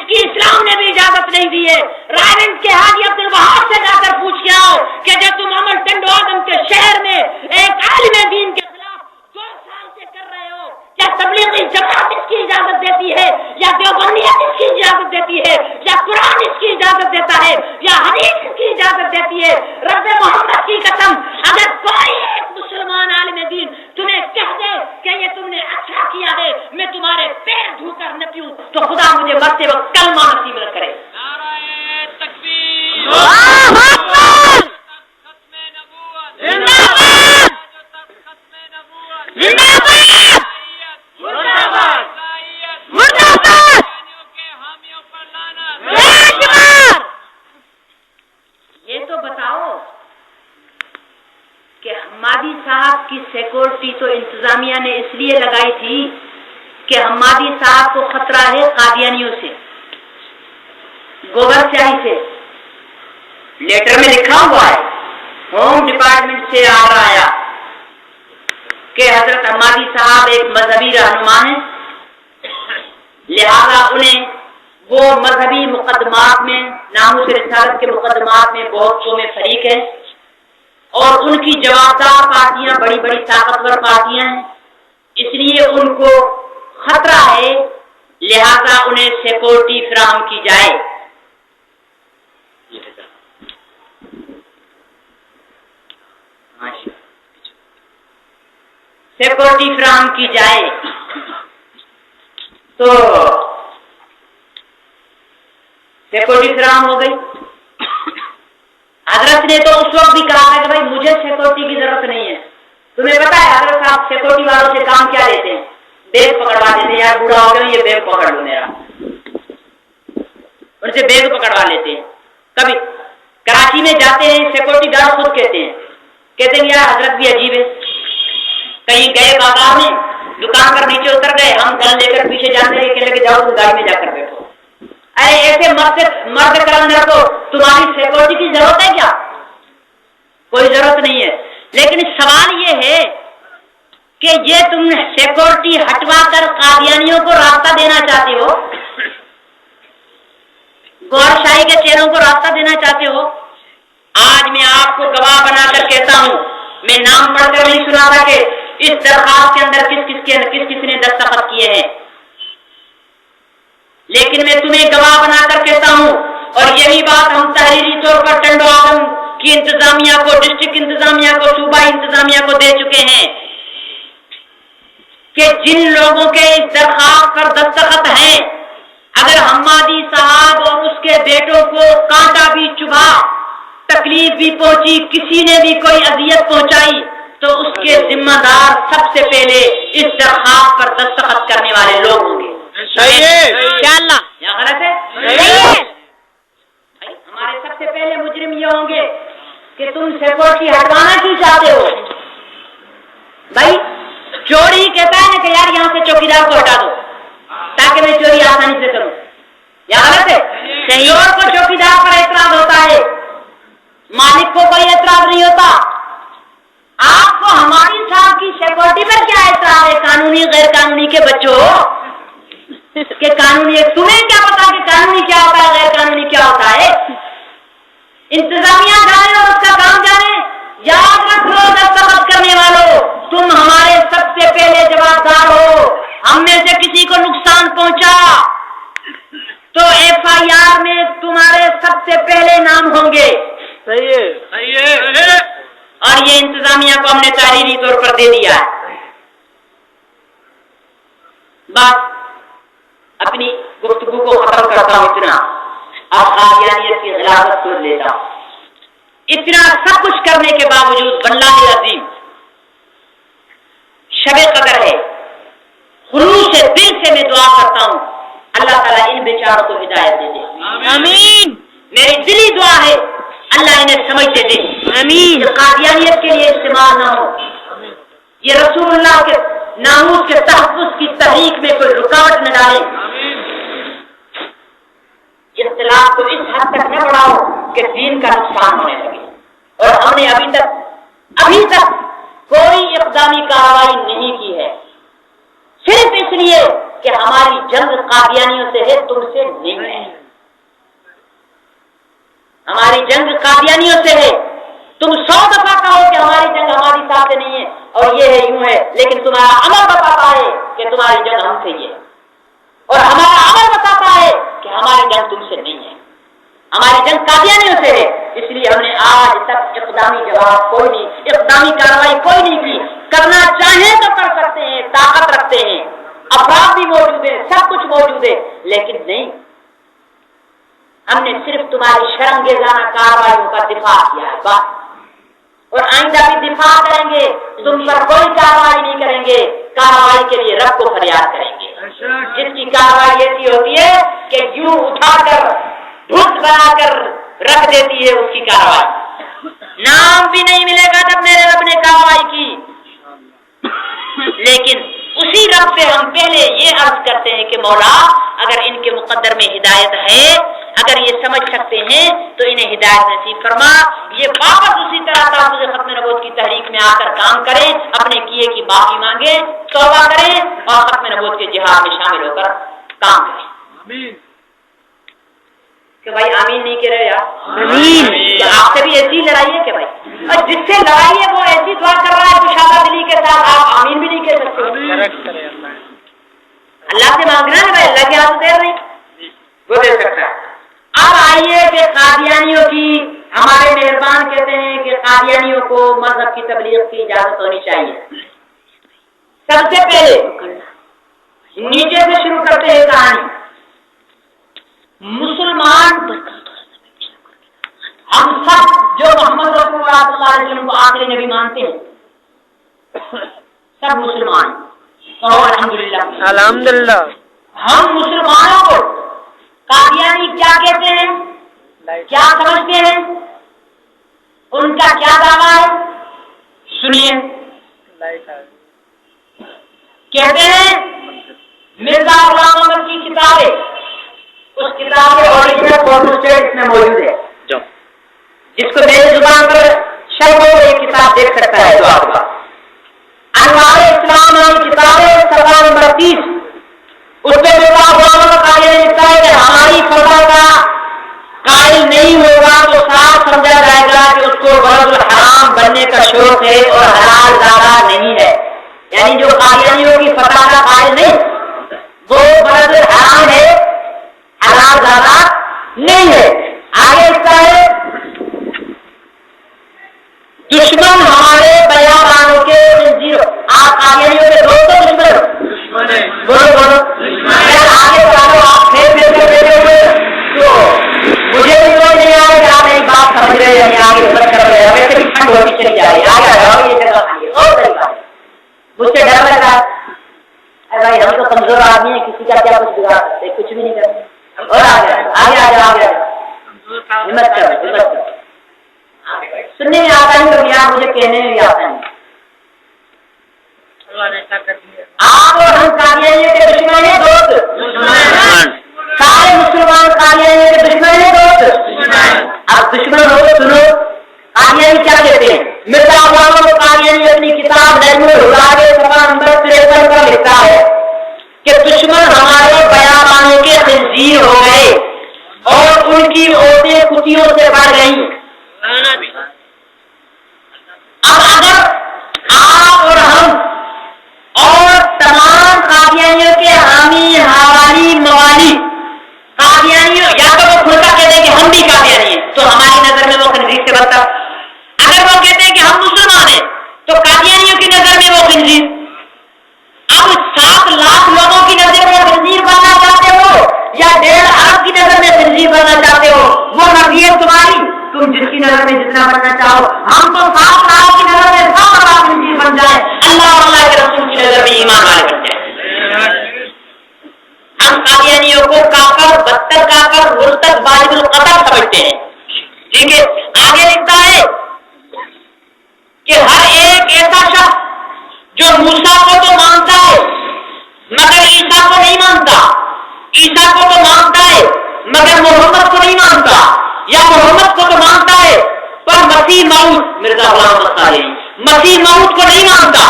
کی اسلام نے بھی اجازت نہیں دی ہے۔ رائلینڈ کے حاجی عبد الوہاب سے جا کر پوچھ کے آؤ کہ جو تم عمل ٹنڈو آدم کے شہر میں ایک عالم دین کے خلاف 2 سال سے کر رہے ہو، کیا تبلیغی جماعت اس کی اجازت دیتی ہے، یا دیوبندیت اس کی اجازت دیتی ہے، یا قرآن اس کی اجازت دیتا ہے، یا حدیث اس کی اجازت دیتی ہے؟ رب محمد کی قسم، اگر کوئی ایک مسلمان عالم دین تمہیں کہہ دے کہ یہ تم نے اچھا کیا ہے، میں تمہارے پیر دھو کر نہ پیوں، تو خدا مجھے مرتے وقت کلمہ نصیب نہ کرے۔ نعرہ تکبیر، اللہ اکبر، ختم نبوت، زندہ باد، ختم نبوت، زندہ باد، مرد آباد، مرد آباد، کے حامیوں پر لعنت۔ ایک بار یہ تو بتاؤ کہ حمادی صاحب کی سیکورٹی تو انتظامیہ نے اس لیے لگائی تھی کہ حمادی صاحب کو خطرہ ہے قادیانیوں سے، گوبر سیاہی سے۔ لیٹر میں لکھا ہوا ہے، ہوم ڈپارٹمنٹ سے آرڈر آیا کہ حضرت حمادی صاحب ایک مذہبی رہنما ہیں، لہذا انہیں وہ مذہبی مقدمات میں، ناموس رسالت کے مقدمات میں بہت میں فریق ہے، اور ان کی جوابدار پارٹیاں بڑی بڑی طاقتور پارٹیاں ہیں، اس لیے ان کو خطرہ ہے، لہذا انہیں سیکورٹی فراہم کی جائے۔ سیکورٹی فراہم کی جائے تو سیکورٹی فراہم ہو گئی۔ حضرت نے تو اس وقت بھی کہا ہے کہ بھائی مجھے سیکورٹی کی ضرورت نہیں ہے۔ تمہیں پتا ہے حضرت صاحب سیکورٹی والوں سے کام کیا لیتے ہیں؟ بیگ پکڑوا دیتے ہیں، یار بوڑھا ہو گیا یہ بیگ پکڑ لو میرا، ان سے بیگ پکڑوا لیتے ہیں۔ کبھی کراچی میں جاتے ہیں، سیکورٹی گارڈ خود کہتے ہیں یار حضرت بھی عجیب ہے، کہیں گئے بازار میں، دکان پر نیچے اتر گئے، ہم گن لے کر پیچھے جاتے ہیں، کہنے لگے جاؤ تم گاڑی میں جا کر بیٹھو۔ ارے ایسے مرد کلندر کو تمہاری سیکورٹی کی ضرورت ہے کیا؟ کوئی ضرورت نہیں ہے۔ لیکن سوال یہ ہے کہ یہ تم سیکورٹی ہٹوا کر قادیانیوں کو راستہ دینا چاہتے ہو، گور شاہی کے چہروں کو راستہ دینا چاہتے ہو؟ آج میں آپ کو گواہ بنا کر کہتا ہوں، میں نام پڑھ کر نہیں سنا تھا کہ اس درخواست کے اندر کس نے دستخط کیے ہیں، لیکن میں تمہیں گواہ بنا کر کہتا ہوں، اور یہی بات ہم تحریری طور پر ٹنڈو آدم کی انتظامیہ کو، ڈسٹرکٹ انتظامیہ کو، صوبائی انتظامیہ کو دے چکے ہیں کہ جن لوگوں کے اس درخواست پر دستخط ہیں، اگر حمادی صاحب اور اس کے بیٹوں کو کانٹا بھی چبھا، تکلیف بھی پہنچی، کسی نے بھی کوئی اذیت پہنچائی، تو اس کے ذمہ دار سب سے پہلے اس درخواست پر دستخط کرنے والے لوگ ہوں گے۔ صحیح ہے انشاءاللہ، یا غلط ہے؟ صحیح ہے۔ ہمارے سب سے پہلے مجرم یہ ہوں گے کہ تم سیکورٹی ہٹوانا کیوں چاہتے ہو؟ بھائی چوری کہتا ہے نا کہ یار یہاں سے چوکیدار کو ہٹا دو تاکہ میں چوری آسانی سے کروں، یا غلط ہے؟ چور کو چوکیدار پر اعتراض ہوتا ہے، مالک کو کوئی اعتراض نہیں ہوتا۔ آپ کو ہماری صاحب کی سیکورٹی پر کیا اعتراض ہے؟ قانونی غیر قانونی کے بچوں کہ قانونی، تمہیں کیا پتا کہ قانونی کیا ہوتا ہے غیر قانونی کیا ہوتا ہے؟ انتظامیہ جانے اور اس کا کام جانے۔ یاد رکھ لو دستخط کرنے والوں، تم ہمارے سب سے پہلے جوابدار ہو۔ ہم میں سے کسی کو نقصان پہنچا تو ایف آئی آر میں تمہارے سب سے پہلے نام ہوں گے۔ صحیح ہے، صحیح ہے۔ اور یہ انتظامیہ کو ہم نے تحریری طور پر دے دیا ہے۔ بس اپنی گفتگو کو ختم کرتا ہوں اتنا، اب قادیانیت کی خلافت سن لیتا ہوں۔ اتنا سب کچھ کرنے کے باوجود واللہ العظیم شب قدر ہے، خلوص دل سے میں دعا کرتا ہوں اللہ تعالیٰ ان بیچاروں کو ہدایت دے دے۔ آمین، میری دلی دعا ہے اللہ انہیں سمجھ دے دے، آمین، یہ قادیانیت کے لیے استعمال نہ ہو، یہ رسول اللہ کے ناموس کے تحفظ کی تحریک میں کوئی رکاوٹ نہ ڈالے، اختلاف کو اس حد تک نہ بڑھاؤ کہ دین کا نقصان ہونے لگے۔ اور ہم نے ابھی تک کوئی اقدامی کارروائی نہیں کی ہے، صرف اس لیے کہ ہماری جنگ قادیانیوں سے ہے، تم سے نہیں ہے. ہماری جنگ قادیانیوں سے ہے. تم 100 دفعہ کہو کہ ہماری جنگ ہماری ساتھ نہیں ہے اور یہ ہے یوں ہے، لیکن تمہارا عمل بتاتا ہے کہ تمہاری جنگ ہم سے ہی ہے، اور ہمارا عمل بتاتا ہے کہ ہماری جنگ تم سے نہیں ہے، ہماری جنگ قادیانیوں سے ہے. اس لیے ہم نے آج تک اقدامی جواب کوئی نہیں، اقدامی کارروائی کوئی نہیں کی. کرنا چاہیں تو کر سکتے ہیں، طاقت رکھتے ہیں، افراد بھی موجود ہیں، سب کچھ موجود ہے، لیکن نہیں. ہم نے صرف تمہاری شرمگیزانہ کارروائیوں کا دفاع کیا ہے بس، اور آئندہ بھی دفاع کریں گے. تم پر کوئی کارروائی نہیں کریں گے، کارروائی کے لیے رب کو فریاد کریں گے. جس کی کارروائی ایسی ہوتی ہے کہ یوں اٹھا کر دھت بنا کر رکھ دیتی ہے، اس کی کارروائی. نام بھی نہیں ملے گا جب میرے رب نے کارروائی کی. لیکن اسی رب سے ہم پہلے یہ عرض کرتے ہیں کہ مولا اگر ان کے مقدر میں ہدایت ہے، اگر یہ سمجھ سکتے ہیں تو انہیں ہدایت نصیب فرما. یہ واپس اسی طرح تحفظ ختم نبوت کی تحریک میں آ کر کام کریں، اپنے کیے کی معافی مانگیں، توبہ کریں اور ختم نبوت کے جہاد میں شامل ہو کر کام کریں. آمین. کہ بھائی آمین نہیں کہہ رہے یار؟ آپ سے بھی ایسی لڑائی ہے کہ بھائی، اور جس سے لڑائی ہے وہ ایسی دعا کر رہا ہے کشادہ دلی کے ساتھ، آپ آمین بھی نہیں کہہ سکتے. اللہ سے مانگنا ہے بھائی، اللہ کے ہاتھ دیر نہیں، وہ دے سکتا ہے. اب آئیے کہ قادیانیوں کی، ہمارے مہربان کہتے ہیں کہ قادیانیوں کو مذہب کی تبلیغ کی اجازت ہونی چاہیے. سب سے پہلے نیچے سے شروع کرتے ہیں کہانی. مسلمان ہم سب جو محمد رسول اللہ صلی اللہ علیہ وسلم کو آخری نبی مانتے ہیں، سب مسلمان اور الحمدللہ الحمدللہ. ہم مسلمانوں کو قادیانی کیا کہتے ہیں، کیا سمجھتے ہیں، ان کا کیا دعویٰ ہے؟ سنیے. کہتے ہیں مرزا غلام احمد کی کتاب ہے، اس کتاب کے اوریجنل فوٹو اسٹیٹ میں موجود ہے. جس کو میری زبان پر شرح ہو یہ کتاب دیکھ سکتا ہے. تو آپ کا انوار اسلام والی کتاب ہے، صفحہ نمبر 30. اس میں مرزا غلام احمد قادیانی لکھتا ہے کہ ہماری فضا کا قائل نہیں ہوگا تو صاف سمجھا جائے گا کہ اس کو بلد الحرام بننے کا شوق ہے اور حلال زادہ نہیں ہے. یعنی جو قادیانیوں کی فتح کا قائل نہیں، وہ بلد الحرام ہے، حلال زادہ نہیں ہے. آگے اس کا ہے دشمن ہمارے بیابانوں کے زنجیروں. آپ قادیانیوں کے دوستوں دشمن بولو آگے چلو. آپ پھر بیٹھے ہوئے تو مجھے بھی کوئی نہیں آ رہا کہ آپ ایک بات سمجھ رہے ہیں، آگے بند کر رہے ہیں، ویسے بھی ٹھنڈ ہوتی چلی جا رہی ہے. آگے آ یہ جگہ اور طریقہ مجھ سے ڈر لگ رہا ہے بھائی، ہم تو کمزور آدمی ہیں، کسی کا کیا کچھ بگاڑ سکتے، کچھ بھی نہیں کرتے. اور آگے آگے ہمت کرو. سننے میں آتا ہے تو یار مجھے کہنے میں بھی آتا ہے. آپ اور ہم قادیانیوں کے دشمن ہیں دوست، سارے مسلمان قادیانی کے دشمن ہیں دوست. آپ دشمن ہو سنو قادیانی کیا کہتے ہیں. مرزا غلام احمد قادیانی اپنی کتاب نجم الہدیٰ کے صفحہ نمبر 53 پر لکھتا ہے کہ دشمن ہمارے بیابانوں کے خنزیر ہو گئے اور ان کی عورتیں کتیوں سے بڑھ گئیں. اب اگر آپ اور ہم اور تمام قادیانیوں کے حامی حوالی موالی قادیانیوں یا تو وہ کھل کر کہتے ہیں کہ ہم بھی قادیانی ہیں تو ہماری نظر میں وہ خنزیر سے بدتر. اگر وہ کہتے ہیں کہ ہم مسلمان ہیں تو قادیانیوں کی نظر میں وہ خنزیر. اب 7 لاکھ لوگوں کی نظر میں خنزیر بننا چاہتے ہو یا 1.5 ارب کی نظر میں خنزیر بننا چاہتے ہو، وہ مرضیت تمہاری، تم جس کی نظر میں جتنا بننا چاہو. ہم تو 7 لاکھ کی نظر میں 7 لاکھ خنزیر بن جائیں، اللہ اور اللہ کے رسول کی نظر میں ایمان والے بن جائیں. ہم قادیانیوں کو کافر، بدتر کافر، مرتد، واجب القتل سمجھتے ہیں. ٹھیک ہے. آگے لکھتا ہے کہ ہر ایک ایسا شخص جو موسیٰ کو تو مانتا ہے مگر عیسیٰ کو نہیں مانتا، عیسیٰ کو تو مانتا ہے مگر محمد کو نہیں مانتا، یا محمد کو تو مانتا ہے پر مسیح موعود، مرزا غلام احمد قادیانی مسیح موعود کو نہیں مانتا.